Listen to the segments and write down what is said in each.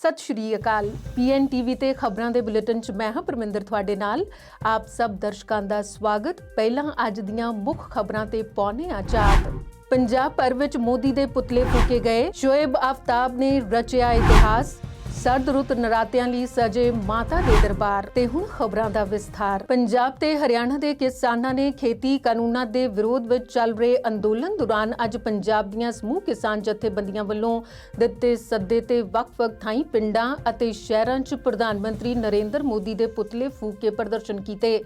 सत श्री अकाल। PNTV ਤੇ ਖਬਰਾਂ ਦੇ ਬੁਲੇਟਿਨ 'ਚ ਮੈਂ ਹਾਂ ਪਰਮਿੰਦਰ ਤੁਹਾਡੇ ਨਾਲ। ਆਪ ਸਭ ਦਰਸ਼ਕਾਂ ਦਾ ਸਵਾਗਤ। ਪਹਿਲਾਂ ਅੱਜ ਦੀਆਂ ਮੁੱਖ ਖਬਰਾਂ ਤੇ ਪਾਉਣੇ ਆ ਝਾਤ। ਪੰਜਾਬ ਭਰ ਵਿੱਚ ਮੋਦੀ ਦੇ ਪੁਤਲੇ ਫੂਕੇ ਗਏ। ਸ਼ੋਏਬ ਆਫਤਾਬ ਨੇ ਰਚਿਆ ਇਤਿਹਾਸ। ਸਰਦ ਰੁੱਤ ਨਰਾਤਿਆਂ ਲਈ ਸਜੇ ਮਾਤਾ ਦੇ ਦਰਬਾਰ। ਤੇ ਹੁਣ ਖਬਰਾਂ ਦਾ ਵਿਸਥਾਰ। ਪੰਜਾਬ ਤੇ ਹਰਿਆਣਾ ਦੇ ਕਿਸਾਨਾਂ ਨੇ ਖੇਤੀ ਕਾਨੂੰਨਾਂ ਦੇ ਵਿਰੋਧ ਵਿੱਚ ਚੱਲ ਰਹੇ ਅੰਦੋਲਨ ਦੌਰਾਨ ਅੱਜ ਪੰਜਾਬ ਦੀਆਂ ਸਮੂਹ ਕਿਸਾਨ ਜਥੇਬੰਦੀਆਂ ਵੱਲੋਂ ਦਿੱਤੇ ਸੱਦੇ ਤੇ ਵੱਖ-ਵੱਖ ਥਾਈਂ ਪਿੰਡਾਂ ਅਤੇ ਸ਼ਹਿਰਾਂ 'ਚ ਪ੍ਰਧਾਨ ਮੰਤਰੀ ਨਰਿੰਦਰ ਮੋਦੀ ਦੇ ਪੁਤਲੇ ਫੂਕ ਕੇ ਪ੍ਰਦਰਸ਼ਨ ਕੀਤੇ।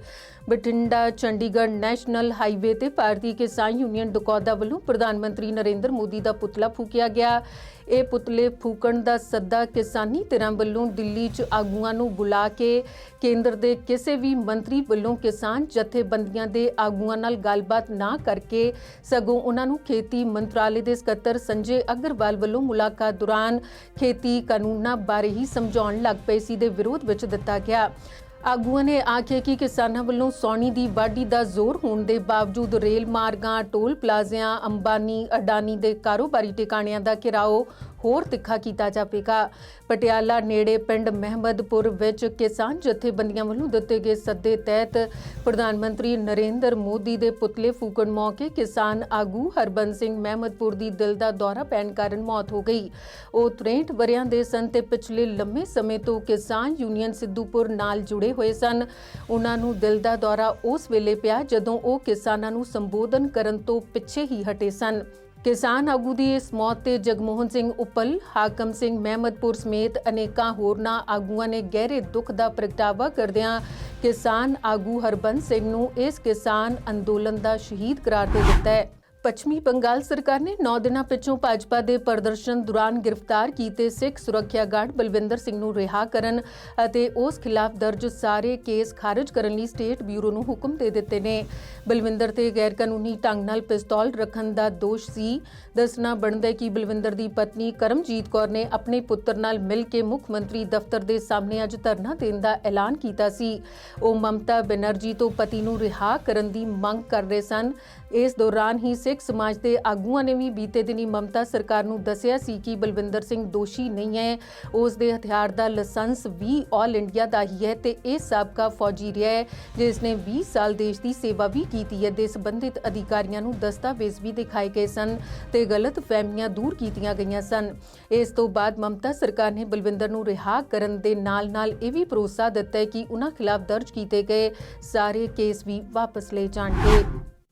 ਬਠਿੰਡਾ ਚੰਡੀਗੜ੍ਹ ਨੈਸ਼ਨਲ ਹਾਈਵੇ ਤੇ ਭਾਰਤੀ ਕਿਸਾਨ ਯੂਨੀਅਨ ਡਕੌਦਾ ਵੱਲੋਂ ਪ੍ਰਧਾਨ ਮੰਤਰੀ ਨਰਿੰਦਰ ਮੋਦੀ ਦਾ ਪੁਤਲਾ ਫੂਕਿਆ ਗਿਆ। ਇਹ ਪੁਤਲੇ ਫੂਕਣ ਦਾ ਸੱਦਾ ਕਿਸਾਨੀ ਧਿਰਾਂ ਵੱਲੋਂ ਦਿੱਲੀ 'ਚ ਆਗੂਆਂ ਨੂੰ ਬੁਲਾ ਕੇ ਕੇਂਦਰ ਦੇ ਕਿਸੇ ਵੀ ਮੰਤਰੀ ਵੱਲੋਂ ਕਿਸਾਨ ਜਥੇਬੰਦੀਆਂ ਦੇ ਆਗੂਆਂ ਨਾਲ ਗੱਲਬਾਤ ਨਾ ਕਰਕੇ ਸਗੋਂ ਉਹਨਾਂ ਨੂੰ ਖੇਤੀ ਮੰਤਰਾਲੇ ਦੇ ਸਕੱਤਰ ਸੰਜੇ ਅਗਰਵਾਲ ਵੱਲੋਂ ਮੁਲਾਕਾਤ ਦੌਰਾਨ ਖੇਤੀ ਕਾਨੂੰਨਾਂ ਬਾਰੇ ਹੀ ਸਮਝਾਉਣ ਲੱਗ ਪਏ ਸੀ ਦੇ ਵਿਰੋਧ ਵਿੱਚ ਦਿੱਤਾ ਗਿਆ। ਆਗੂਆਂ ਨੇ ਆਖਿਆ ਕਿ ਕਿਸਾਨਾਂ ਵੱਲੋਂ ਸੌਣੀ ਦੀ ਵਾਢੀ ਦਾ ਜ਼ੋਰ ਹੋਣ ਦੇ ਬਾਵਜੂਦ ਰੇਲ ਮਾਰਗਾਂ, ਟੋਲ ਪਲਾਜ਼ਿਆਂ, ਅੰਬਾਨੀ ਅਡਾਨੀ ਦੇ ਕਾਰੋਬਾਰੀ ਟਿਕਾਣਿਆਂ ਦਾ ਘਿਰਾਓ ਹੋਰ ਤਿੱਖਾ ਕੀਤਾ ਜਾਵੇਗਾ। ਪਟਿਆਲਾ ਨੇੜੇ ਪਿੰਡ ਮਹਿਮਦਪੁਰ ਵਿੱਚ ਕਿਸਾਨ ਜਥੇਬੰਦੀਆਂ ਵੱਲੋਂ ਦਿੱਤੇ ਗਏ ਸੱਦੇ ਤਹਿਤ ਪ੍ਰਧਾਨ ਮੰਤਰੀ ਨਰਿੰਦਰ ਮੋਦੀ ਦੇ ਪੁਤਲੇ ਫੂਕਣ ਮੌਕੇ ਕਿਸਾਨ ਆਗੂ ਹਰਬੰਸ ਸਿੰਘ ਮਹਿਮਦਪੁਰ ਦੀ ਦਿਲ ਦਾ ਦੌਰਾ ਪੈਣ ਕਾਰਨ ਮੌਤ ਹੋ ਗਈ। ਉਹ 63 ਵਰ੍ਹਿਆਂ ਦੇ ਸਨ ਤੇ ਪਿਛਲੇ ਲੰਮੇ ਸਮੇਂ ਤੋਂ ਕਿਸਾਨ ਯੂਨੀਅਨ ਸਿੱਧੂਪੁਰ ਨਾਲ ਜੁੜੇ ਹੋਏ ਸਨ। ਉਹਨਾਂ ਨੂੰ ਦਿਲ ਦਾ ਦੌਰਾ ਉਸ ਵੇਲੇ ਪਿਆ ਜਦੋਂ ਉਹ ਕਿਸਾਨਾਂ ਨੂੰ ਸੰਬੋਧਨ ਕਰਨ ਤੋਂ ਪਿੱਛੇ ਹੀ ਹਟੇ ਸਨ। ਕਿਸਾਨ ਆਗੂ ਦੀ ਇਸ ਮੌਤ ਤੇ ਜਗਮੋਹਨ ਸਿੰਘ ਉੱਪਲ, ਹਾਕਮ ਸਿੰਘ ਮਹਿਮਦਪੁਰ ਸਮੇਤ ਅਨੇਕਾਂ ਹੋਰਨਾਂ ਆਗੂਆਂ ਨੇ ਗਹਿਰੇ ਦੁੱਖ ਦਾ ਪ੍ਰਗਟਾਵਾ ਕਰਦਿਆਂ ਕਿਸਾਨ ਆਗੂ ਹਰਬੰਸ ਸਿੰਘ ਨੂੰ ਇਸ ਕਿਸਾਨ ਅੰਦੋਲਨ ਦਾ ਸ਼ਹੀਦ ਕਰਾਰ ਦੇ ਦਿੱਤਾ ਹੈ। ਪੱਛਮੀ ਬੰਗਾਲ ਸਰਕਾਰ ਨੇ 9 ਦਿਨਾਂ ਪਿੱਛੋਂ ਭਾਜਪਾ ਦੇ ਪ੍ਰਦਰਸ਼ਨ ਦੌਰਾਨ ਗ੍ਰਿਫਤਾਰ ਕੀਤੇ ਸਿੱਖ ਸੁਰੱਖਿਆ ਗਾਰਡ ਬਲਵਿੰਦਰ ਸਿੰਘ ਨੂੰ ਰਿਹਾ ਕਰਨ ਅਤੇ ਉਸ ਖਿਲਾਫ ਦਰਜ ਸਾਰੇ ਕੇਸ ਖਾਰਜ ਕਰਨ ਲਈ ਸਟੇਟ ਬਿਊਰੋ ਨੂੰ ਹੁਕਮ ਦੇ ਦਿੱਤੇ ਨੇ। ਬਲਵਿੰਦਰ ਤੇ ਗੈਰ ਕਾਨੂੰਨੀ ਢੰਗ ਨਾਲ ਪਿਸਤੌਲ ਰੱਖਣ ਦਾ ਦੋਸ਼ ਸੀ। ਦੱਸਣਾ ਬਣਦਾ ਹੈ ਕਿ ਬਲਵਿੰਦਰ ਦੀ ਪਤਨੀ ਕਰਮਜੀਤ ਕੌਰ ਨੇ ਆਪਣੇ ਪੁੱਤਰ ਨਾਲ ਮਿਲ ਕੇ ਮੁੱਖ ਮੰਤਰੀ ਦਫ਼ਤਰ ਦੇ ਸਾਹਮਣੇ ਅੱਜ ਧਰਨਾ ਦੇਣ ਦਾ ਐਲਾਨ ਕੀਤਾ ਸੀ। ਉਹ ਮਮਤਾ ਬੈਨਰਜੀ ਤੋਂ ਪਤੀ ਨੂੰ ਰਿਹਾ ਕਰਨ ਦੀ ਮੰਗ ਕਰ ਰਹੇ ਸਨ। ਇਸ ਦੌਰਾਨ ਹੀ ਸਿੱਖ ਸਮਾਜ ਦੇ ਆਗੂਆਂ ਨੇ ਵੀ ਬੀਤੇ ਦਿਨੀ ਮਮਤਾ ਸਰਕਾਰ ਨੂੰ ਦੱਸਿਆ ਸੀ ਕਿ ਬਲਵਿੰਦਰ ਸਿੰਘ ਦੋਸ਼ੀ ਨਹੀਂ ਹੈ। ਉਸ ਦੇ ਹਥਿਆਰ ਦਾ ਲਾਇਸੈਂਸ ਵੀ ਆਲ ਇੰਡੀਆ ਦਾ ਹੀ ਹੈ ਤੇ ਇਹ ਸਾਬਕਾ ਫੌਜੀ ਰਿਹਾ ਹੈ ਜਿਸ ਨੇ 20 ਸਾਲ ਦੇਸ਼ ਦੀ ਸੇਵਾ ਵੀ ਕੀਤੀ ਹੈ। ਦੇ ਸੰਬੰਧਿਤ ਅਧਿਕਾਰੀਆਂ ਨੂੰ ਦਸਤਾਵੇਜ਼ ਵੀ ਦਿਖਾਏ ਗਏ ਸਨ ਤੇ ਗਲਤ ਫਹਿਮੀਆਂ ਦੂਰ ਕੀਤੀਆਂ ਗਈਆਂ ਸਨ। ਇਸ ਤੋਂ ਬਾਅਦ ਮਮਤਾ ਸਰਕਾਰ ਨੇ ਬਲਵਿੰਦਰ ਨੂੰ ਰਿਹਾ ਕਰਨ ਦੇ ਨਾਲ-ਨਾਲ ਇਹ ਵੀ ਭਰੋਸਾ ਦਿੱਤਾ ਹੈ ਕਿ ਉਨ੍ਹਾਂ ਖਿਲਾਫ ਦਰਜ ਕੀਤੇ ਗਏ ਸਾਰੇ ਕੇਸ ਵੀ ਵਾਪਸ ਲਏ ਜਾਣਗੇ।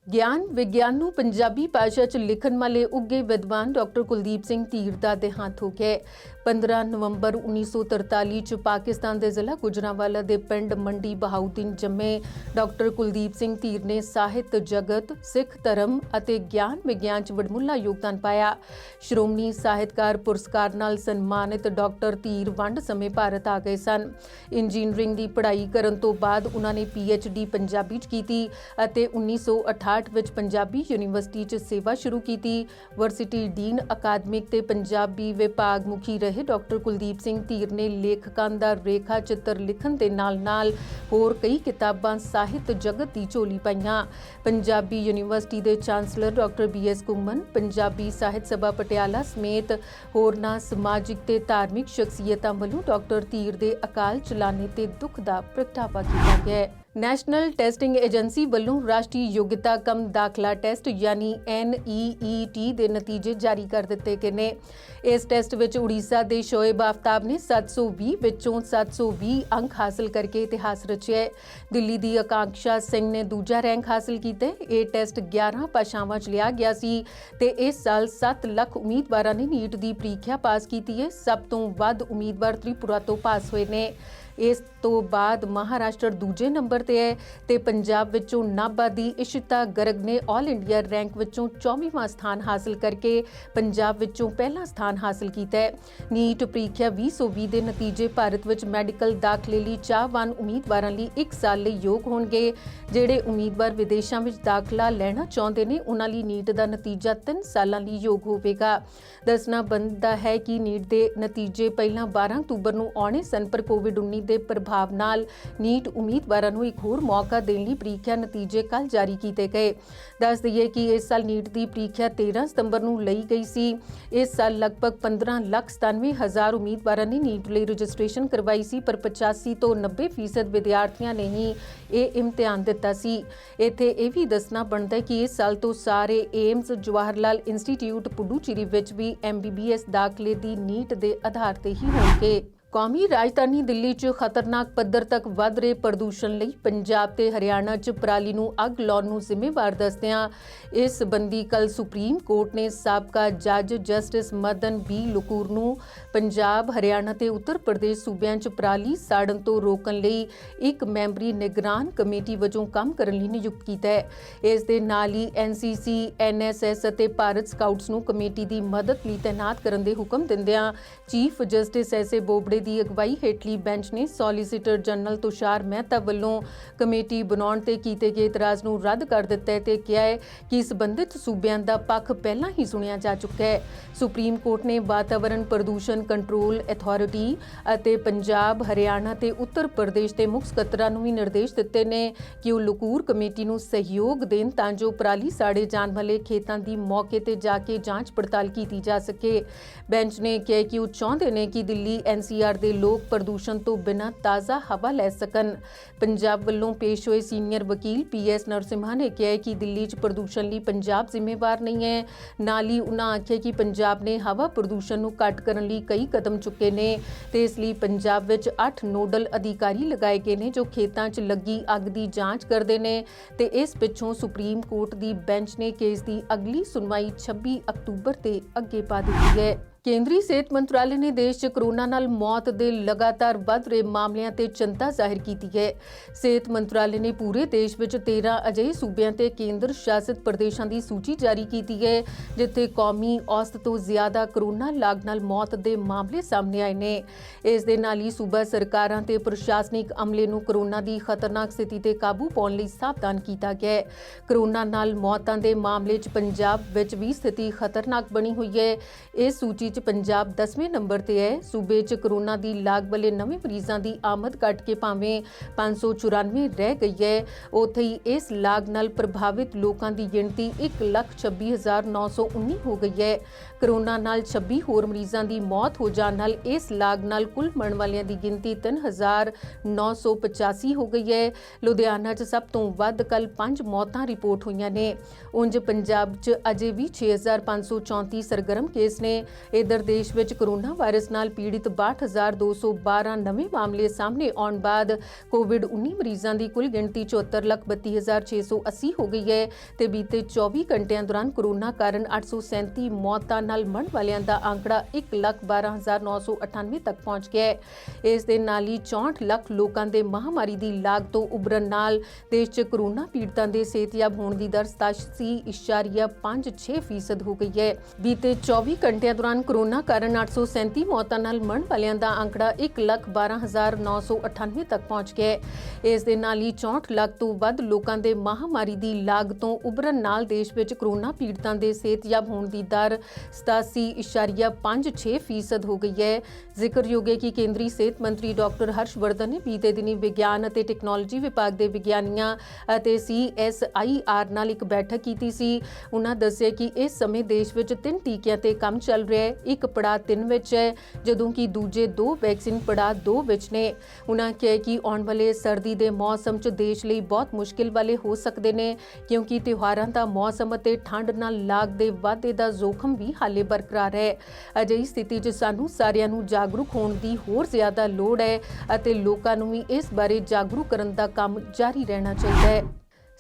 ਗਿਆਨ ਵਿਗਿਆਨ ਨੂੰ ਪੰਜਾਬੀ ਭਾਸ਼ਾ 'ਚ ਲਿਖਣ ਵਾਲੇ ਉੱਘੇ ਵਿਦਵਾਨ ਡਾਕਟਰ ਕੁਲਦੀਪ ਸਿੰਘ ਧੀਰ ਦਾ ਦੇਹਾਂਤ ਹੋ ਗਿਆ। 15 ਨਵੰਬਰ 1943 'ਚ ਪਾਕਿਸਤਾਨ ਦੇ ਜ਼ਿਲ੍ਹਾ ਗੁਜਰਾਂਵਾਲਾ ਦੇ ਪਿੰਡ ਮੰਡੀ ਬਹਾਉਦੀਨ ਜੰਮੇ ਡਾਕਟਰ ਕੁਲਦੀਪ ਸਿੰਘ ਧੀਰ ਨੇ ਸਾਹਿਤ ਜਗਤ, ਸਿੱਖ ਧਰਮ ਅਤੇ ਗਿਆਨ ਵਿਗਿਆਨ 'ਚ ਵਡਮੁੱਲਾ ਯੋਗਦਾਨ ਪਾਇਆ। ਸ਼੍ਰੋਮਣੀ ਸਾਹਿਤਕਾਰ ਪੁਰਸਕਾਰ ਨਾਲ ਸਨਮਾਨਿਤ ਡਾਕਟਰ ਧੀਰ ਵੰਡ ਸਮੇਂ ਭਾਰਤ ਆ ਗਏ ਸਨ। ਇੰਜੀਨੀਅਰਿੰਗ ਦੀ ਪੜ੍ਹਾਈ ਕਰਨ ਤੋਂ ਬਾਅਦ ਉਹਨਾਂ ਨੇ PhD ਪੰਜਾਬੀ 'ਚ ਕੀਤੀ ਅਤੇ 1968 ਵਿੱਚ ਪੰਜਾਬੀ ਯੂਨੀਵਰਸਿਟੀ 'ਚ ਸੇਵਾ ਸ਼ੁਰੂ ਕੀਤੀ। ਵਰਸਿਟੀ ਡੀਨ ਅਕਾਦਮਿਕ ਤੇ ਪੰਜਾਬੀ ਵਿਭਾਗ ਮੁਖੀ ਰਹੇ ਡਾਕਟਰ ਕੁਲਦੀਪ ਸਿੰਘ ਧੀਰ ਨੇ ਲੇਖਕਾਂ ਦਾ ਰੇਖਾ ਚਿੱਤਰ ਲਿਖਣ ਦੇ ਨਾਲ-ਨਾਲ ਹੋਰ ਕਈ ਕਿਤਾਬਾਂ ਸਾਹਿਤ ਜਗਤ ਦੀ ਝੋਲੀ ਪਾਈਆਂ। ਪੰਜਾਬੀ ਯੂਨੀਵਰਸਿਟੀ ਦੇ ਚਾਂਸਲਰ ਡਾਕਟਰ BS ਘੁੰਮਣ, ਪੰਜਾਬੀ ਸਾਹਿਤ ਸਭਾ ਪਟਿਆਲਾ ਸਮੇਤ ਹੋਰਨਾਂ ਸਮਾਜਿਕ ਤੇ ਧਾਰਮਿਕ ਸ਼ਖਸੀਅਤਾਂ ਵੱਲੋਂ ਡਾਕਟਰ ਧੀਰ ਦੇ ਅਕਾਲ ਚਲਾਣੇ ਤੇ ਦੁੱਖ ਦਾ ਪ੍ਰਗਟਾਵਾ ਕੀਤਾ ਗਿਆ ਹੈ। ਨੈਸ਼ਨਲ ਟੈਸਟਿੰਗ ਏਜੰਸੀ ਵੱਲੋਂ ਰਾਸ਼ਟਰੀ ਯੋਗਤਾ ਕਮ ਦਾਖਲਾ ਟੈਸਟ ਯਾਨੀ NEET ਦੇ ਨਤੀਜੇ ਜਾਰੀ ਕਰ ਦਿੱਤੇ ਗਏ ਨੇ। ਇਸ ਟੈਸਟ ਵਿੱਚ ਉੜੀਸਾ ਦੇ ਸ਼ੋਏਬ ਆਫਤਾਬ ਨੇ 720 ਵਿੱਚੋਂ 720 ਅੰਕ ਹਾਸਲ ਕਰਕੇ ਇਤਿਹਾਸ ਰਚਿਆ ਹੈ। ਦਿੱਲੀ ਦੀ ਆਕਾਂਕਸ਼ਾ ਸਿੰਘ ਨੇ ਦੂਜਾ ਰੈਂਕ ਹਾਸਲ ਕੀਤਾ। ਇਹ ਟੈਸਟ 11 ਭਾਸ਼ਾਵਾਂ 'ਚ ਲਿਆ ਗਿਆ ਸੀ ਤੇ ਇਸ ਸਾਲ 7 ਲੱਖ ਉਮੀਦਵਾਰਾਂ ਨੇ ਨੀਟ ਦੀ ਪ੍ਰੀਖਿਆ ਪਾਸ ਕੀਤੀ ਹੈ। ਸਭ ਤੋਂ ਵੱਧ ਉਮੀਦਵਾਰ ਤ੍ਰਿਪੁਰਾ ਤੋਂ ਪਾਸ ਹੋਏ ਨੇ। ਇਸ ਤੋਂ ਬਾਅਦ ਮਹਾਰਾਸ਼ਟਰ ਦੂਜੇ ਨੰਬਰ ਤੇ ਹੈ ਤੇ ਪੰਜਾਬ ਵਿੱਚੋਂ ਨਾਭਾ ਦੀ ਇਸ਼ਿਤਾ ਗਰਗ ਨੇ ਆਲ ਇੰਡੀਆ ਰੈਂਕ ਵਿੱਚੋਂ 24ਵਾਂ ਸਥਾਨ ਹਾਸਲ ਕਰਕੇ ਪੰਜਾਬ ਵਿੱਚੋਂ ਪਹਿਲਾ ਸਥਾਨ ਹਾਸਲ ਕੀਤਾ ਹੈ। ਨੀਟ ਪ੍ਰੀਖਿਆ 2020 ਦੇ ਨਤੀਜੇ ਭਾਰਤ ਵਿੱਚ ਮੈਡੀਕਲ ਦਾਖਲੇ ਲਈ ਚਾਹਵਾਨ ਉਮੀਦਵਾਰਾਂ ਲਈ 1 ਸਾਲ ਲਈ ਯੋਗ ਹੋਣਗੇ। ਜਿਹੜੇ ਉਮੀਦਵਾਰ ਵਿਦੇਸ਼ਾਂ ਵਿੱਚ ਦਾਖਲਾ ਲੈਣਾ ਚਾਹੁੰਦੇ ਨੇ ਉਹਨਾਂ ਲਈ ਨੀਟ ਦਾ ਨਤੀਜਾ 3 ਸਾਲਾਂ ਲਈ ਯੋਗ ਹੋਵੇਗਾ। ਦੱਸਣਾ ਬਣਦਾ ਹੈ ਕਿ ਨੀਟ ਦੇ ਨਤੀਜੇ ਪਹਿਲਾਂ 12 ਅਕਤੂਬਰ ਨੂੰ ਆਉਣੇ ਸਨ ਪਰ ਕੋਵਿਡ-19 ਦੇ ਪ੍ਰਭਾਵ ਨਾਲ ਨੀਟ ਉਮੀਦਵਾਰਾਂ ਨੂੰ ਇੱਕ ਹੋਰ ਮੌਕਾ ਦੇਣ ਲਈ ਪ੍ਰੀਖਿਆ ਨਤੀਜੇ ਕੱਲ੍ਹ ਜਾਰੀ ਕੀਤੇ ਗਏ। ਦੱਸ ਦਈਏ ਕਿ ਇਸ ਸਾਲ ਨੀਟ ਦੀ ਪ੍ਰੀਖਿਆ 13 ਸਤੰਬਰ ਨੂੰ ਲਈ ਗਈ ਸੀ। ਇਸ ਸਾਲ ਲਗਭਗ 15,97,000 ਉਮੀਦਵਾਰਾਂ ਨੇ ਨੀਟ ਲਈ ਰਜਿਸਟ੍ਰੇਸ਼ਨ ਕਰਵਾਈ ਸੀ, ਪਰ 85 ਤੋਂ 90% ਵਿਦਿਆਰਥੀਆਂ ਨੇ ਹੀ ਇਹ ਇਮਤਿਹਾਨ ਦਿੱਤਾ ਸੀ। ਇੱਥੇ ਇਹ ਵੀ ਦੱਸਣਾ ਬਣਦਾ ਹੈ ਕਿ ਇਸ ਸਾਲ ਤੋਂ ਸਾਰੇ ਏਮਸ, ਜਵਾਹਰ ਲਾਲ ਇੰਸਟੀਚਿਊਟ ਪੁਡੂਚੇਰੀ ਵਿੱਚ ਵੀ MBBS ਦਾਖਲੇ ਦੀ ਨੀਟ ਦੇ ਆਧਾਰ ਤੇ ਹੀ ਹੋਣਗੇ। ਕੌਮੀ ਰਾਜਧਾਨੀ ਦਿੱਲੀ 'ਚ ਖਤਰਨਾਕ ਪੱਧਰ ਤੱਕ ਵੱਧ ਰਹੇ ਪ੍ਰਦੂਸ਼ਣ ਲਈ ਪੰਜਾਬ ਤੇ ਹਰਿਆਣਾ 'ਚ ਪਰਾਲੀ ਨੂੰ ਅੱਗ ਲਾਉਣ ਨੂੰ ਜ਼ਿੰਮੇਵਾਰ ਦੱਸਦਿਆਂ ਇਸ ਸੰਬੰਧੀ ਕੱਲ੍ਹ ਸੁਪਰੀਮ ਕੋਰਟ ਨੇ ਸਾਬਕਾ ਜੱਜ ਜਸਟਿਸ ਮਦਨ ਬੀ ਲੋਕੂਰ ਨੂੰ ਪੰਜਾਬ, ਹਰਿਆਣਾ ਤੇ ਉੱਤਰ ਪ੍ਰਦੇਸ਼ ਸੂਬਿਆਂ 'ਚ ਪਰਾਲੀ ਸਾੜਨ ਤੋਂ ਰੋਕਣ ਲਈ ਇੱਕ ਮੈਂਬਰੀ ਨਿਗਰਾਨ ਕਮੇਟੀ ਵਜੋਂ ਕੰਮ ਕਰਨ ਲਈ ਨਿਯੁਕਤ ਕੀਤਾ ਹੈ। ਇਸ ਦੇ ਨਾਲ ਹੀ NCC, NSS ਅਤੇ ਭਾਰਤ ਸਕਾਊਟਸ ਨੂੰ ਕਮੇਟੀ ਦੀ ਮਦਦ ਲਈ ਤੈਨਾਤ ਕਰਨ ਦੇ ਹੁਕਮ ਦਿੰਦਿਆਂ ਚੀਫ ਜਸਟਿਸ ਐਸ.ਏ. ਬੋਬੜੇ ਦੀ ਅਗਵਾਈ ਹੇਠਲੀ ਬੈਂਚ ਨੇ ਸੋਲੀਸਿਟਰ ਜਨਰਲ ਤੁਸ਼ਾਰ ਮਹਿਤਾ ਵੱਲੋਂ ਕਮੇਟੀ ਬਣਾਉਣ ਤੇ ਕੀਤੇ ਗਏ ਇਤਰਾਜ਼ ਨੂੰ ਰੱਦ ਕਰ ਦਿੱਤਾ ਹੈ ਤੇ ਕਿਹਾ ਹੈ ਕਿ ਸੰਬੰਧਿਤ ਸੂਬਿਆਂ ਦਾ ਪੱਖ ਪਹਿਲਾਂ ਹੀ ਸੁਣਿਆ ਜਾ ਚੁੱਕਾ ਹੈ। ਸੁਪਰੀਮ ਕੋਰਟ ਨੇ ਵਾਤਾਵਰਣ ਪ੍ਰਦੂਸ਼ਣ ਕੰਟਰੋਲ ਅਥਾਰਟੀ ਅਤੇ ਪੰਜਾਬ, ਹਰਿਆਣਾ ਤੇ ਉੱਤਰ ਪ੍ਰਦੇਸ਼ ਦੇ ਮੁੱਖ ਸਕੱਤਰਾਂ ਨੂੰ ਵੀ ਨਿਰਦੇਸ਼ ਦਿੱਤੇ ਨੇ ਕਿ ਉਹ ਲੋਕੂਰ ਕਮੇਟੀ ਨੂੰ ਸਹਿਯੋਗ ਦੇਣ ਤਾਂ ਜੋ ਪਰਾਲੀ ਸਾੜੇ ਜਾਣ ਵਾਲੇ ਖੇਤਾਂ ਦੀ ਮੌਕੇ ਤੇ ਜਾ ਕੇ ਜਾਂਚ ਪੜਤਾਲ ਕੀਤੀ ਜਾ ਸਕੇ। ਬੈਂਚ ਨੇ ਕਿਹਾ ਕਿ ਉਹ ਚਾਹੁੰਦੇ ਨੇ ਕਿ ਦਿੱਲੀ NCR ਦੇ ਲੋਕ ਪ੍ਰਦੂਸ਼ਣ ਤੋਂ ਬਿਨਾਂ ਤਾਜ਼ਾ ਹਵਾ ਲੈ ਸਕਣ। ਪੰਜਾਬ ਵੱਲੋਂ ਪੇਸ਼ ਹੋਏ ਸੀਨੀਅਰ ਵਕੀਲ PS ਨਰਸਿਮਹਾ ਨੇ ਕਿਹਾ ਕਿ ਦਿੱਲੀ 'ਚ ਪ੍ਰਦੂਸ਼ਣ ਲਈ ਪੰਜਾਬ ਜ਼ਿੰਮੇਵਾਰ ਨਹੀਂ ਹੈ। ਨਾਲ ਹੀ ਉਨ੍ਹਾਂ ਆਖਿਆ ਕਿ ਪੰਜਾਬ ਨੇ ਹਵਾ ਪ੍ਰਦੂਸ਼ਣ ਨੂੰ ਘੱਟ ਕਰਨ ਲਈ ਕਈ ਕਦਮ ਚੁੱਕੇ ਨੇ ਤੇ ਇਸ ਲਈ ਪੰਜਾਬ ਵਿੱਚ 8 ਨੋਡਲ ਅਧਿਕਾਰੀ ਲਗਾਏ ਗਏ ਨੇ ਜੋ ਖੇਤਾਂ 'ਚ ਲੱਗੀ ਅੱਗ ਦੀ ਜਾਂਚ ਕਰਦੇ ਨੇ ਤੇ ਇਸ ਪਿੱਛੋਂ ਸੁਪਰੀਮ ਕੋਰਟ ਦੀ ਬੈਂਚ ਨੇ ਕੇਸ ਦੀ ਅਗਲੀ ਸੁਣਵਾਈ 26 ਅਕਤੂਬਰ ਤੇ ਅੱਗੇ ਪਾ ਦਿੱਤੀ ਹੈ। ਕੇਂਦਰੀ ਸਿਹਤ ਮੰਤਰਾਲੇ ਨੇ ਦੇਸ਼ 'ਚ ਕੋਰੋਨਾ ਨਾਲ ਮੌਤ ਦੇ ਲਗਾਤਾਰ ਵੱਧ ਰਹੇ ਮਾਮਲਿਆਂ ਤੇ ਚਿੰਤਾ ਜ਼ਾਹਿਰ ਕੀਤੀ ਹੈ। ਸਿਹਤ ਮੰਤਰਾਲੇ ਨੇ ਪੂਰੇ ਦੇਸ਼ ਵਿੱਚ 13 ਅਜਿਹੇ ਸੂਬਿਆਂ ਤੇ ਕੇਂਦਰ ਸ਼ਾਸਿਤ ਪ੍ਰਦੇਸ਼ਾਂ ਦੀ ਸੂਚੀ ਜਾਰੀ ਕੀਤੀ ਹੈ ਜਿੱਥੇ ਕੌਮੀ ਔਸਤ ਤੋਂ ਜ਼ਿਆਦਾ ਕੋਰੋਨਾ ਲਾਗ ਨਾਲ ਮੌਤ ਦੇ ਮਾਮਲੇ ਸਾਹਮਣੇ ਆਏ ਨੇ। ਇਸ ਦੇ ਨਾਲ ਹੀ ਸੂਬਾ ਸਰਕਾਰਾਂ ਤੇ ਪ੍ਰਸ਼ਾਸਨਿਕ ਅਮਲੇ ਨੂੰ ਕੋਰੋਨਾ ਦੀ ਖਤਰਨਾਕ ਸਥਿਤੀ ਤੇ ਕਾਬੂ ਪਾਉਣ ਲਈ ਸਾਵਧਾਨ ਕੀਤਾ ਗਿਆ ਹੈ। ਕੋਰੋਨਾ ਨਾਲ ਮੌਤਾਂ ਦੇ ਮਾਮਲੇ 'ਚ ਪੰਜਾਬ ਵਿੱਚ ਵੀ ਸਥਿਤੀ ਖਤਰਨਾਕ ਬਣੀ ਹੋਈ ਹੈ। ਇਸ ਸੂਚੀ ਪੰਜਾਬ 10ਵੇਂ ਨੰਬਰ ਤੇ ਹੈ। ਸੂਬੇ 'ਚ ਕੋਰੋਨਾ ਦੀ ਲਾਗ ਵਾਲੇ ਨਵੇਂ ਮਰੀਜ਼ਾਂ ਦੀ ਆਮਦ ਘਟ ਕੇ ਭਾਵੇਂ 594 ਰਹਿ ਗਈ ਹੈ, ਉੱਥੇ ਹੀ ਇਸ ਲਾਗ ਨਾਲ ਪ੍ਰਭਾਵਿਤ ਲੋਕਾਂ ਦੀ ਗਿਣਤੀ 1,26,919 ਹੋ ਗਈ ਹੈ। ਕੋਰੋਨਾ ਨਾਲ 26 ਹੋਰ ਮਰੀਜ਼ਾਂ ਦੀ ਮੌਤ ਹੋ ਜਾਣ ਨਾਲ ਇਸ ਲਾਗ ਨਾਲ ਕੁੱਲ ਮਰਨ ਵਾਲਿਆਂ ਦੀ ਗਿਣਤੀ 3,985 ਹੋ ਗਈ ਹੈ। ਲੁਧਿਆਣਾ 'ਚ ਸਭ ਤੋਂ ਵੱਧ ਕੱਲ੍ਹ 5 ਮੌਤਾਂ ਰਿਪੋਰਟ ਹੋਈਆਂ ਨੇ। ਉਂਝ ਪੰਜਾਬ 'ਚ ਅਜੇ ਵੀ 6,534 ਸਰਗਰਮ ਕੇਸ ਨੇ। ਇਧਰ ਦੇਸ਼ ਵਿੱਚ ਕੋਰੋਨਾ ਵਾਇਰਸ ਨਾਲ ਪੀੜਿਤ 62,212 ਨਵੇਂ ਮਾਮਲੇ ਸਾਹਮਣੇ ਆਉਣ ਬਾਅਦ ਕੋਵਿਡ-19 ਮਰੀਜ਼ਾਂ ਦੀ ਕੁੱਲ ਗਿਣਤੀ 74,32,680 ਹੋ ਗਈ ਹੈ ਤੇ ਬੀਤੇ 24 ਘੰਟਿਆਂ ਦੌਰਾਨ ਕੋਰੋਨਾ ਕਾਰਨ 837 ਮੌਤਾਂ ਨਾਲ ਮਰਨ ਵਾਲਿਆਂ ਦਾ ਅੰਕੜਾ 1,12,998 ਤੱਕ ਪਹੁੰਚ ਗਿਆ ਹੈ। ਇਸ ਦੇ ਨਾਲ ਹੀ 64 ਲੱਖ ਲੋਕਾਂ ਦੇ ਮਹਾਮਾਰੀ ਦੀ ਲਾਗ ਤੋਂ ਉਭਰਨ ਨਾਲ ਦੇਸ਼ 'ਚ ਕੋਰੋਨਾ ਪੀੜਤਾਂ ਦੇ ਸਿਹਤਯਾਬ ਹੋਣ ਦੀ ਦਰ 87.56% ਹੋ ਗਈ ਹੈ। ਬੀਤੇ 24 ਘੰਟਿਆਂ ਦੌਰਾਨ ਕੋਰੋਨਾ ਕਾਰਨ 837 ਮੌਤਾਂ ਨਾਲ ਮਰਨ ਵਾਲਿਆਂ ਦਾ ਅੰਕੜਾ 1,12,998 ਤੱਕ ਪਹੁੰਚ ਗਿਆ ਹੈ। ਇਸ ਦੇ ਨਾਲ ਹੀ 64 ਲੱਖ ਤੋਂ ਵੱਧ ਲੋਕਾਂ ਦੇ ਮਹਾਮਾਰੀ ਦੀ ਲਾਗ ਤੋਂ ਉਭਰਨ ਨਾਲ ਦੇਸ਼ ਵਿੱਚ ਕੋਰੋਨਾ ਪੀੜਤਾਂ ਦੇ ਸਿਹਤਯਾਬ ਹੋਣ ਦੀ ਦਰ 87.56% ਹੋ ਗਈ ਹੈ। ਜ਼ਿਕਰਯੋਗ ਹੈ ਕਿ ਕੇਂਦਰੀ ਸਿਹਤ ਮੰਤਰੀ ਡਾਕਟਰ ਹਰਸ਼ਵਰਧਨ ਨੇ ਬੀਤੇ ਦਿਨੀ ਵਿਗਿਆਨ ਅਤੇ ਟੈਕਨੋਲੋਜੀ ਵਿਭਾਗ ਦੇ ਵਿਗਿਆਨੀਆਂ ਅਤੇ CSIR ਨਾਲ ਇੱਕ ਬੈਠਕ ਕੀਤੀ ਸੀ। ਉਨ੍ਹਾਂ ਦੱਸਿਆ ਕਿ ਇਸ ਸਮੇਂ ਦੇਸ਼ ਵਿੱਚ 3 ਟੀਕਿਆਂ ਤੇ ਕੰਮ ਚੱਲ ਰਿਹਾ ਹੈ। ਇੱਕ ਪੜਾਅ 3 ਵਿੱਚ ਹੈ ਜਦੋਂ ਕਿ ਦੂਜੇ 2 ਵੈਕਸੀਨ ਪੜਾਅ 2 ਵਿੱਚ ਨੇ। ਉਨ੍ਹਾਂ ਕਿਹਾ ਕਿ ਆਉਣ ਵਾਲੇ ਸਰਦੀ ਦੇ ਮੌਸਮ 'ਚ ਦੇਸ਼ ਲਈ ਬਹੁਤ ਮੁਸ਼ਕਿਲ ਵਾਲੇ ਹੋ ਸਕਦੇ ਨੇ ਕਿਉਂਕਿ ਤਿਉਹਾਰਾਂ ਦਾ ਮੌਸਮ ਅਤੇ ਠੰਡ ਨਾਲ ਲਾਗ ਦੇ ਵਾਧੇ ਦਾ ਜ਼ੋਖਮ ਵੀ ਹਾਲੇ ਬਰਕਰਾਰ ਹੈ। ਅਜਿਹੀ ਸਥਿਤੀ 'ਚ ਸਾਨੂੰ ਸਾਰਿਆਂ ਨੂੰ ਜਾਗਰੂਕ ਹੋਣ ਦੀ ਹੋਰ ਜ਼ਿਆਦਾ ਲੋੜ ਹੈ ਅਤੇ ਲੋਕਾਂ ਨੂੰ ਵੀ ਇਸ ਬਾਰੇ ਜਾਗਰੂਕ ਕਰਨ ਦਾ ਕੰਮ ਜਾਰੀ ਰਹਿਣਾ ਚਾਹੀਦਾ ਹੈ।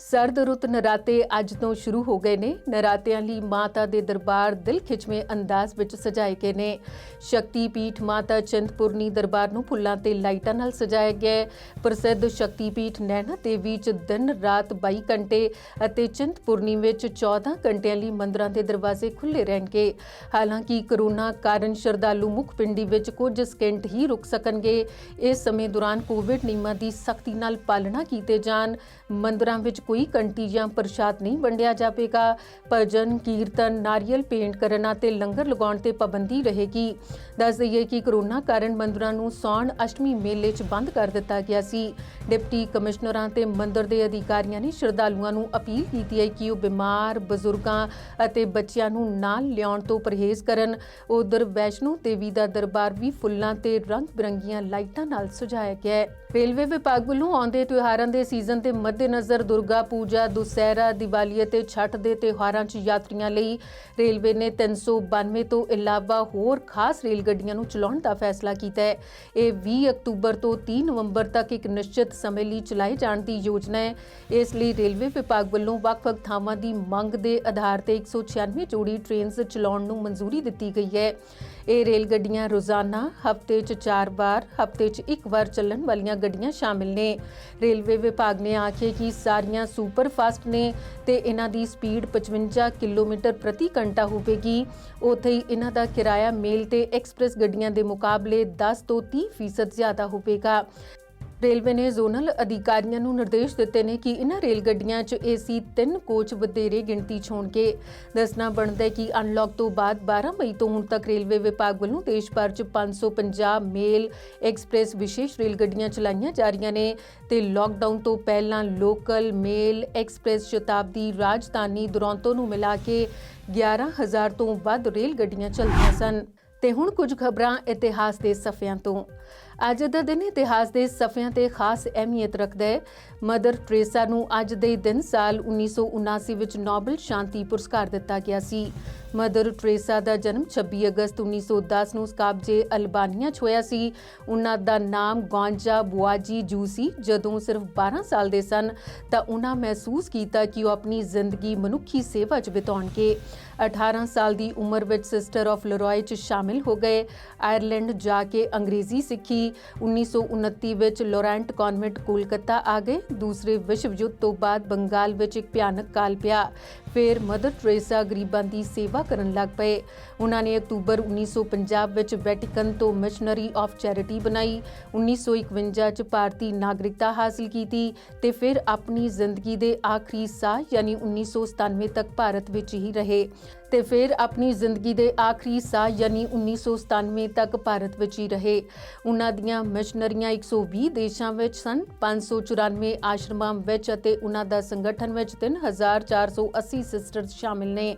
ਸਰਦ ਰੁੱਤ ਨਰਾਤੇ ਅੱਜ ਤੋਂ ਸ਼ੁਰੂ ਹੋ ਗਏ ਨੇ। ਨਰਾਤਿਆਂ ਲਈ ਮਾਤਾ ਦੇ ਦਰਬਾਰ ਦਿਲ ਖਿੱਚਵੇਂ ਅੰਦਾਜ਼ ਵਿੱਚ ਸਜਾਏ ਗਏ ਨੇ। ਸ਼ਕਤੀ ਪੀਠ ਮਾਤਾ ਚਿੰਤਪੁਰਨੀ ਦਰਬਾਰ ਨੂੰ ਫੁੱਲਾਂ ਤੇ ਲਾਈਟਾਂ ਨਾਲ ਸਜਾਇਆ ਗਿਆ ਹੈ। ਪ੍ਰਸਿੱਧ ਸ਼ਕਤੀ ਪੀਠ ਨੈਣਾ ਦੇਵੀ 'ਚ ਦਿਨ ਰਾਤ 22 ਘੰਟੇ ਅਤੇ ਚਿੰਤਪੁਰਨੀ ਵਿੱਚ 14 ਘੰਟਿਆਂ ਲਈ ਮੰਦਰਾਂ ਦੇ ਦਰਵਾਜ਼ੇ ਖੁੱਲ੍ਹੇ ਰਹਿਣਗੇ। ਹਾਲਾਂਕਿ ਕੋਰੋਨਾ ਕਾਰਨ ਸ਼ਰਧਾਲੂ ਮੁੱਖ ਪਿੰਡੀ ਵਿੱਚ ਕੁਝ ਸਕਿੰਟ ਹੀ ਰੁਕ ਸਕਣਗੇ। ਇਸ ਸਮੇਂ ਦੌਰਾਨ ਕੋਵਿਡ ਨਿਯਮਾਂ ਦੀ ਸਖਤੀ ਨਾਲ ਪਾਲਣਾ ਕੀਤੇ ਜਾਣ। ਮੰਦਰਾਂ ਵਿੱਚ ਕੋਈ ਕੰਟੀ ਜਾਂ ਪ੍ਰਸ਼ਾਦ ਨਹੀਂ ਵੰਡਿਆ ਜਾਵੇਗਾ। ਭਜਨ ਕੀਰਤਨ, ਨਾਰੀਅਲ ਭੇਂਟ ਕਰਨਾ ਤੇ ਲੰਗਰ ਲਗਾਉਣ ਤੇ ਪਾਬੰਦੀ ਰਹੇਗੀ। ਦੱਸ ਦਈਏ ਕਿ ਕਰੋਨਾ ਕਾਰਨ ਮੰਦਰਾਂ ਨੂੰ ਸੌਣ ਅਸ਼ਟਮੀ ਮੇਲੇ 'ਚ ਬੰਦ ਕਰ ਦਿੱਤਾ ਗਿਆ ਸੀ। ਡਿਪਟੀ ਕਮਿਸ਼ਨਰਾਂ ਤੇ ਮੰਦਰ ਦੇ ਅਧਿਕਾਰੀਆਂ ਨੇ ਸ਼ਰਧਾਲੂਆਂ ਨੂੰ ਅਪੀਲ ਕੀਤੀ ਹੈ ਕਿ ਉਹ ਬਿਮਾਰ, ਬਜ਼ੁਰਗਾਂ ਅਤੇ ਬੱਚਿਆਂ ਨੂੰ ਨਾਲ ਲਿਆਉਣ ਤੋਂ ਪਰਹੇਜ਼ ਕਰਨ। ਉਧਰ ਵੈਸ਼ਨੋ ਦੇਵੀ ਦਾ ਦਰਬਾਰ ਵੀ ਫੁੱਲਾਂ ਤੇ ਰੰਗ ਬਿਰੰਗੀਆਂ ਲਾਈਟਾਂ ਨਾਲ ਸਜਾਇਆ ਗਿਆ ਹੈ। ਰੇਲਵੇ ਵਿਭਾਗ ਵੱਲੋਂ ਆਉਂਦੇ ਤਿਉਹਾਰਾਂ ਦੇ ਸੀਜ਼ਨ ਦੇ ਮੱਦੇਨਜ਼ਰ ਦੁਰਗਾ ਪੂਜਾ, ਦੁਸਹਿਰਾ, ਦੀਵਾਲੀ ਅਤੇ ਛਠ ਦੇ ਤਿਉਹਾਰਾਂ 'ਚ ਯਾਤਰੀਆਂ ਲਈ ਰੇਲਵੇ ਨੇ 392 ਤੋਂ ਇਲਾਵਾ ਹੋਰ ਖਾਸ ਰੇਲ ਗੱਡੀਆਂ ਨੂੰ ਚਲਾਉਣ ਦਾ ਫੈਸਲਾ ਕੀਤਾ ਹੈ। ਇਹ 20 ਅਕਤੂਬਰ ਤੋਂ 30 ਨਵੰਬਰ ਤੱਕ ਇੱਕ ਨਿਸ਼ਚਿਤ ਸਮੇਂ ਲਈ ਚਲਾਏ ਜਾਣ ਦੀ ਯੋਜਨਾ ਹੈ। ਇਸ ਲਈ ਰੇਲਵੇ ਵਿਭਾਗ ਵੱਲੋਂ ਵੱਖ-ਵੱਖ ਥਾਵਾਂ ਦੀ ਮੰਗ ਦੇ ਆਧਾਰ ਤੇ 196 ਜੋੜੀ ਟ੍ਰੇਨਸ ਚਲਾਉਣ ਨੂੰ ਮਨਜ਼ੂਰੀ ਦਿੱਤੀ ਗਈ ਹੈ। ਇਹ ਰੇਲ ਗੱਡੀਆਂ ਰੋਜ਼ਾਨਾ, ਹਫ਼ਤੇ 'ਚ 4 ਵਾਰ, ਹਫ਼ਤੇ 'ਚ 1 ਵਾਰ ਚੱਲਣ ਵਾਲੀਆਂ ਗੱਡੀਆਂ ਸ਼ਾਮਿਲ ਨੇ। ਰੇਲਵੇ ਵਿਭਾਗ ਨੇ ਆਖਿਆ ਕਿ ਸਾਰੀਆਂ ਸੁਪਰ ਫਾਸਟ ਨੇ ਤੇ ਇਹਨਾਂ ਦੀ ਸਪੀਡ 55 ਕਿਲੋਮੀਟਰ ਪ੍ਰਤੀ ਘੰਟਾ ਹੋਵੇਗੀ। ਉੱਥੇ ਹੀ ਇਹਨਾਂ ਦਾ ਕਿਰਾਇਆ ਮੇਲ ਤੇ ਐਕਸਪ੍ਰੈਸ ਗੱਡੀਆਂ ਦੇ ਮੁਕਾਬਲੇ 10 ਤੋਂ 30% ਜ਼ਿਆਦਾ ਹੋਵੇਗਾ। ਰੇਲਵੇ ਨੇ ਜ਼ੋਨਲ ਅਧਿਕਾਰੀਆਂ ਨੂੰ ਨਿਰਦੇਸ਼ ਦਿੱਤੇ ਨੇ ਕਿ ਇਹਨਾਂ ਰੇਲ ਗੱਡੀਆਂ 'ਚ AC 3 ਕੋਚ ਵਧੇਰੇ ਗਿਣਤੀ 'ਚ ਹੋਣਗੇ। ਦੱਸਣਾ ਬਣਦਾ ਹੈ ਕਿ ਅਨਲੌਕ ਤੋਂ ਬਾਅਦ 12 ਮਈ ਤੋਂ ਹੁਣ ਤੱਕ ਰੇਲਵੇ ਵਿਭਾਗ ਵੱਲੋਂ ਦੇਸ਼ ਭਰ 'ਚ 550 ਮੇਲ, ਐਕਸਪ੍ਰੈਸ ਵਿਸ਼ੇਸ਼ ਰੇਲ ਗੱਡੀਆਂ ਚਲਾਈਆਂ ਜਾ ਰਹੀਆਂ ਨੇ ਤੇ ਲੋਕਡਾਊਨ ਤੋਂ ਪਹਿਲਾਂ ਲੋਕਲ, ਮੇਲ, ਐਕਸਪ੍ਰੈਸ, ਸ਼ਤਾਬਦੀ, ਰਾਜਧਾਨੀ, ਦੁਰੰਤੋ ਨੂੰ ਮਿਲਾ ਕੇ 11,000 ਤੋਂ ਵੱਧ ਰੇਲ ਗੱਡੀਆਂ ਚੱਲਦੀਆਂ ਸਨ। ਤੇ ਹੁਣ ਕੁਝ ਖਬਰਾਂ ਇਤਿਹਾਸ ਦੇ ਸਫ਼ਿਆਂ ਤੋਂ। ਅੱਜ ਦਾ ਦਿਨ ਇਤਿਹਾਸ ਦੇ ਸਫ਼ਿਆਂ ਤੇ ਖਾਸ ਅਹਿਮੀਅਤ ਰੱਖਦਾ ਹੈ। ਮਦਰ ਟਰੇਸਾ ਨੂੰ ਅੱਜ ਦੇ ਦਿਨ ਸਾਲ 1979 ਵਿੱਚ ਨੋਬਲ ਸ਼ਾਂਤੀ ਪੁਰਸਕਾਰ ਦਿੱਤਾ ਗਿਆ ਸੀ। ਮਦਰ ਟਰੇਸਾ ਦਾ ਜਨਮ 26 ਅਗਸਤ 1910 ਨੂੰ ਸਕਾਬਜੇ, ਅਲਬਾਨੀਆ 'ਚ ਹੋਇਆ ਸੀ। ਉਹਨਾਂ ਦਾ ਨਾਮ ਗੌਂਜਾ ਬੁਆਜੀ ਜੂ ਸੀ। ਜਦੋਂ ਸਿਰਫ 12 ਸਾਲ ਦੇ ਸਨ ਤਾਂ ਉਹਨਾਂ ਮਹਿਸੂਸ ਕੀਤਾ ਕਿ ਉਹ ਆਪਣੀ ਜ਼ਿੰਦਗੀ ਮਨੁੱਖੀ ਸੇਵਾ 'ਚ ਬਿਤਾਉਣਗੇ। 18 ਸਾਲ ਦੀ ਉਮਰ ਵਿੱਚ ਸਿਸਟਰ ਆਫ ਲਰੋਏ 'ਚ ਸ਼ਾਮਿਲ ਹੋ ਗਏ। ਆਇਰਲੈਂਡ ਜਾ ਕੇ ਅੰਗਰੇਜ਼ੀ ਸਿੱਖੀ। 1929 ਵਿੱਚ ਲੋਰੈਂਟ ਕਨਵੈਂਟ ਕੋਲਕਾਤਾ ਆ ਗਏ। ਦੂਸਰੇ ਵਿਸ਼ਵ ਯੁੱਧ ਤੋਂ ਬਾਅਦ ਬੰਗਾਲ ਵਿੱਚ ਇੱਕ ਭਿਆਨਕ ਕਾਲ ਪਿਆ। ਫਿਰ ਮਦਰ ਟਰੇਸਾ ਗਰੀਬਾਂ ਦੀ ਸੇਵਾ ਕਰਨ ਲੱਗ ਪਏ। ਉਹਨਾਂ ਨੇ ਅਕਤੂਬਰ 1950 ਵਿੱਚ ਵੈਟੀਕਨ ਤੋਂ ਮਿਸ਼ਨਰੀ ਆਫ ਚੈਰਿਟੀ ਬਣਾਈ। 1951 'ਚ ਭਾਰਤੀ ਨਾਗਰਿਕਤਾ ਹਾਸਲ ਕੀਤੀ ਤੇ ਫਿਰ ਆਪਣੀ ਜ਼ਿੰਦਗੀ ਦੇ ਆਖਰੀ ਸਾਹ ਯਾਨੀ 1997 ਤੱਕ ਭਾਰਤ ਵਿੱਚ ਹੀ ਰਹੇ। ਉਹਨਾਂ ਦੀਆਂ ਮਿਸ਼ਨਰੀਆਂ 120 ਦੇਸ਼ਾਂ ਵਿੱਚ ਸਨ, 594 ਆਸ਼ਰਮਾਂ ਵਿੱਚ ਅਤੇ ਉਹਨਾਂ ਦਾ ਸੰਗਠਨ ਵਿੱਚ 3,480 ਸਿਸਟਰਸ ਸ਼ਾਮਿਲ ਨੇ।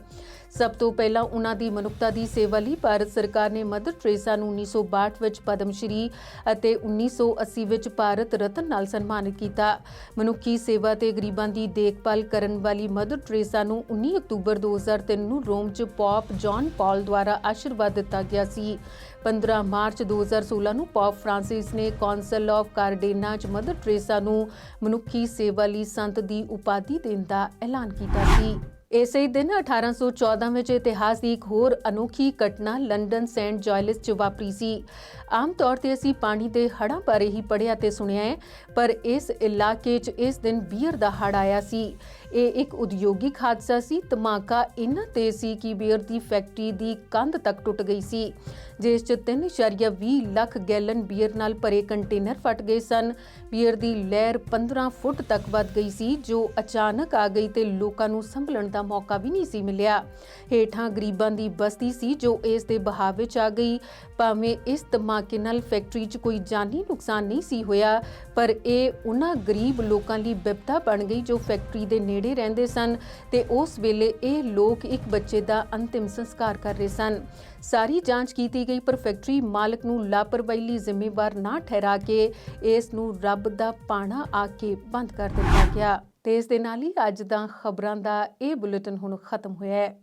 ਸਭ ਤੋਂ ਪਹਿਲਾਂ ਉਹਨਾਂ ਦੀ ਮਨੁੱਖਤਾ ਦੀ ਸੇਵਾ ਲਈ ਭਾਰਤ ਸਰਕਾਰ ਨੇ ਮਦਰ ਟਰੇਸਾ ਨੂੰ 1962 ਵਿੱਚ ਪਦਮ ਸ਼੍ਰੀ ਅਤੇ 1980 ਵਿੱਚ ਭਾਰਤ ਰਤਨ ਨਾਲ ਸਨਮਾਨਿਤ ਕੀਤਾ। ਮਨੁੱਖੀ ਸੇਵਾ ਤੇ ਗਰੀਬਾਂ ਦੀ ਦੇਖਭਾਲ ਕਰਨ ਵਾਲੀ ਮਦਰ ਟਰੇਸਾ ਨੂੰ 19 ਅਕਤੂਬਰ 2003 ਨੂੰ ਰੋਮ 'ਚ ਪੌਪ ਜੌਨ ਪੌਲ ਦੁਆਰਾ ਆਸ਼ੀਰਵਾਦ ਦਿੱਤਾ ਗਿਆ ਸੀ। 15 ਮਾਰਚ 2016 ਨੂੰ ਪੌਪ ਫ੍ਰਾਂਸਿਸ ਨੇ ਕੌਂਸਲ ਆਫ ਕਾਰਡੇਨਾ 'ਚ ਮਦਰ ਟਰੇਸਾ ਨੂੰ ਮਨੁੱਖੀ ਸੇਵਾ ਲਈ ਸੰਤ ਦੀ ਉਪਾਧੀ ਦੇਣ ਦਾ ਐਲਾਨ ਕੀਤਾ ਸੀ। ਇਸੇ ਦਿਨ 1814 ਵਿੱਚ ਇਤਿਹਾਸ ਦੀ ਇੱਕ ਹੋਰ ਅਨੋਖੀ ਘਟਨਾ ਲੰਡਨ ਸੇਂਟ ਜਾਇਲਸ 'ਚ ਵਾਪਰੀ ਸੀ। ਆਮ ਤੌਰ ਤੇ ਅਸੀਂ ਪਾਣੀ ਦੇ ਹੜ੍ਹਾਂ ਬਾਰੇ ਹੀ ਪੜ੍ਹਿਆ ਤੇ ਸੁਣਿਆ ਹੈ, ਪਰ ਇਸ ਇਲਾਕੇ 'ਚ ਇਸ ਦਿਨ ਬੀਅਰ ਦਾ ਹੜ੍ਹ ਆਇਆ ਸੀ। ਇਹ ਇੱਕ ਉਦਯੋਗਿਕ ਹਾਦਸਾ ਸੀ। ਧਮਾਕਾ ਇੰਨਾ ਤੇਜ਼ ਸੀ ਕਿ ਬੀਅਰ ਦੀ ਫੈਕਟਰੀ ਦੀ ਕੰਧ ਤੱਕ ਟੁੱਟ ਗਈ ਸੀ, ਜਿਸ 'ਚ 3.20 ਲੱਖ ਗੈਲਨ ਬੀਅਰ ਨਾਲ ਭਰੇ ਕੰਟੇਨਰ ਫਟ ਗਏ ਸਨ। ਬੀਅਰ ਦੀ ਲਹਿਰ 15 ਫੁੱਟ ਤੱਕ ਵੱਧ ਗਈ ਸੀ, ਜੋ ਅਚਾਨਕ ਆ ਗਈ ਤੇ ਲੋਕਾਂ ਨੂੰ ਸੰਭਲਣ ਦਾ ਮੌਕਾ ਵੀ ਨਹੀਂ ਸੀ ਮਿਲਿਆ। ਹੇਠਾਂ ਗਰੀਬਾਂ ਦੀ ਬਸਤੀ ਸੀ ਜੋ ਇਸ ਦੇ ਬਹਾਵ ਵਿੱਚ ਆ ਗਈ। ਭਾਵੇਂ ਇਸ ਧਮਾਕੇ ਨਾਲ ਫੈਕਟਰੀ 'ਚ ਕੋਈ ਜਾਨੀ ਨੁਕਸਾਨ ਨਹੀਂ ਸੀ ਹੋਇਆ, ਪਰ ਇਹ ਉਹਨਾਂ ਗਰੀਬ ਲੋਕਾਂ ਲਈ ਬਿਪਤਾ ਬਣ ਗਈ ਜੋ ਫੈਕਟਰੀ ਦੇ ਨੇੜੇ ਰਹਿੰਦੇ ਸਨ ਤੇ ਉਸ ਵੇਲੇ ਇਹ ਲੋਕ ਇੱਕ ਬੱਚੇ ਦਾ ਅੰਤਿਮ ਸੰਸਕਾਰ ਕਰ ਰਹੇ ਸਨ। ਸਾਰੀ ਜਾਂਚ ਕੀਤੀ ਗਈ, ਪਰ ਫੈਕਟਰੀ ਮਾਲਕ ਨੂੰ ਲਾਪਰਵਾਹੀ ਲਈ ਜ਼ਿੰਮੇਵਾਰ ਨਾ ਠਹਿਰਾ ਕੇ ਇਸ ਨੂੰ ਰੱਬ ਦਾ ਭਾਣਾ ਆ ਕੇ ਬੰਦ ਕਰ ਦਿੱਤਾ ਗਿਆ। ਤੇ ਇਸ ਦੇ ਨਾਲ ਹੀ ਅੱਜ ਦਾ ਖਬਰਾਂ ਦਾ ਇਹ ਬੁਲੇਟਿਨ ਹੁਣ ਖਤਮ ਹੋਇਆ ਹੈ।